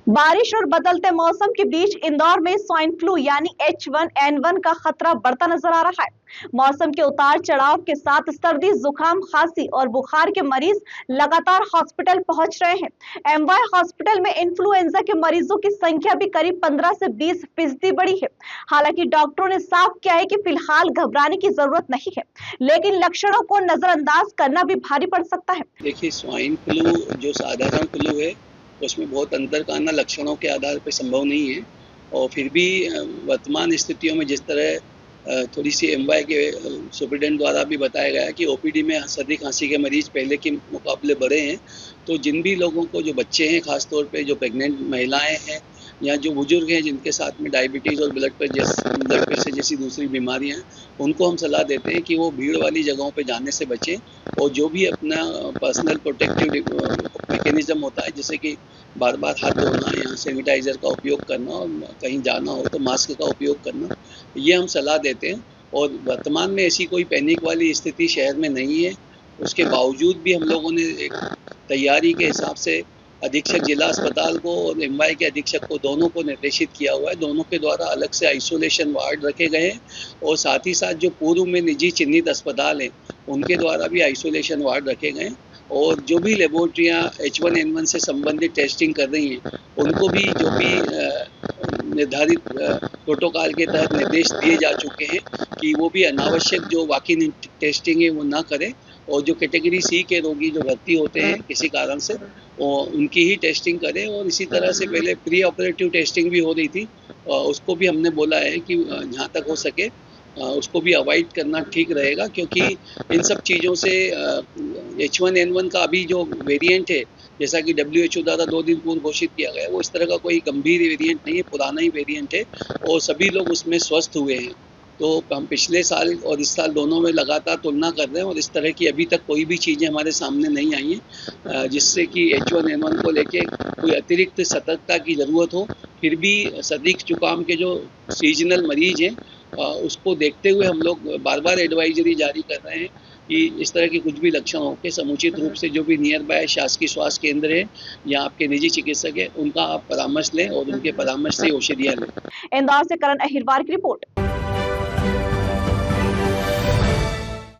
बारिश और बदलते मौसम के बीच इंदौर में स्वाइन फ्लू यानी H1N1 का खतरा बढ़ता नजर आ रहा है। मौसम के उतार चढ़ाव के साथ सर्दी, जुकाम, खांसी और बुखार के मरीज लगातार हॉस्पिटल पहुंच रहे हैं। एमवाय हॉस्पिटल में इन्फ्लुएंजा के मरीजों की संख्या भी करीब 15 से 20% बढ़ी है। हालांकि डॉक्टरों ने साफ किया है कि फिलहाल घबराने की जरूरत नहीं है, लेकिन लक्षणों को नजरअंदाज करना भी भारी पड़ सकता है। देखिए, स्वाइन फ्लू जो साधारण फ्लू है उसमें बहुत अंतर करना लक्षणों के आधार पर संभव नहीं है। और फिर भी वर्तमान स्थितियों में जिस तरह थोड़ी सी एमवाय के सुप्रिटेंडेंट द्वारा भी बताया गया कि ओपीडी में सर्दी खांसी के मरीज पहले के मुकाबले बढ़े हैं, तो जिन भी लोगों को, जो बच्चे हैं खास तौर पे, जो प्रेग्नेंट महिलाएं हैं या जो बुजुर्ग हैं जिनके साथ में डायबिटीज़ और ब्लड प्रेशर जैसी दूसरी बीमारियां हैं, उनको हम सलाह देते हैं कि वो भीड़ वाली जगहों पे जाने से बचें। और जो भी अपना पर्सनल प्रोटेक्टिव मैकेनिज्म होता है, जैसे कि बार बार हाथ धोना या सैनिटाइज़र का उपयोग करना, और कहीं जाना हो तो मास्क का उपयोग करना, ये हम सलाह देते हैं। और वर्तमान में ऐसी कोई पैनिक वाली स्थिति शहर में नहीं है। उसके बावजूद भी हम लोगों ने एक तैयारी के हिसाब से अधीक्षक जिला अस्पताल को और एमवाय के अधीक्षक को, दोनों को निर्देशित किया हुआ है। दोनों के द्वारा अलग से आइसोलेशन वार्ड रखे गए हैं और साथ ही साथ जो पूर्व में निजी चिन्हित अस्पताल हैं उनके द्वारा भी आइसोलेशन वार्ड रखे गए हैं। और जो भी लेबोरेटरियाँ H1N1 से संबंधित टेस्टिंग कर रही हैं उनको भी जो भी निर्धारित प्रोटोकॉल के तहत निर्देश दिए जा चुके हैं कि वो भी अनावश्यक जो वॉक इन टेस्टिंग है वो ना करें। और जो कैटेगरी सी के रोगी जो भर्ती होते हैं किसी कारण से, उनकी ही टेस्टिंग करें। और इसी तरह से पहले प्री ऑपरेटिव टेस्टिंग भी हो रही थी, उसको भी हमने बोला है कि जहाँ तक हो सके उसको भी अवॉइड करना ठीक रहेगा, क्योंकि इन सब चीज़ों से H1N1 का अभी जो वेरिएंट है, जैसा कि WHO द्वारा 2 दिन पूर्व घोषित किया गया है, वो इस तरह का कोई गंभीर वेरिएंट नहीं है, पुराना ही वेरिएंट है और सभी लोग उसमें स्वस्थ हुए हैं। तो हम पिछले साल और इस साल दोनों में लगातार तुलना कर रहे हैं और इस तरह की अभी तक कोई भी चीज़ें हमारे सामने नहीं आई हैं जिससे कि H1N1 को लेके कोई अतिरिक्त सतर्कता की ज़रूरत हो। फिर भी सर्दी जुकाम के जो सीजनल मरीज हैं उसको देखते हुए हम लोग बार बार एडवाइजरी जारी कर रहे हैं कि इस तरह के कुछ भी लक्षण हो के समुचित रूप से जो भी नियर बाय शासकीय स्वास्थ्य केंद्र है या आपके निजी चिकित्सक है उनका आप परामर्श लें और उनके परामर्श से औषधियाँ लें। इंदौर से करण अहिरवार की रिपोर्ट।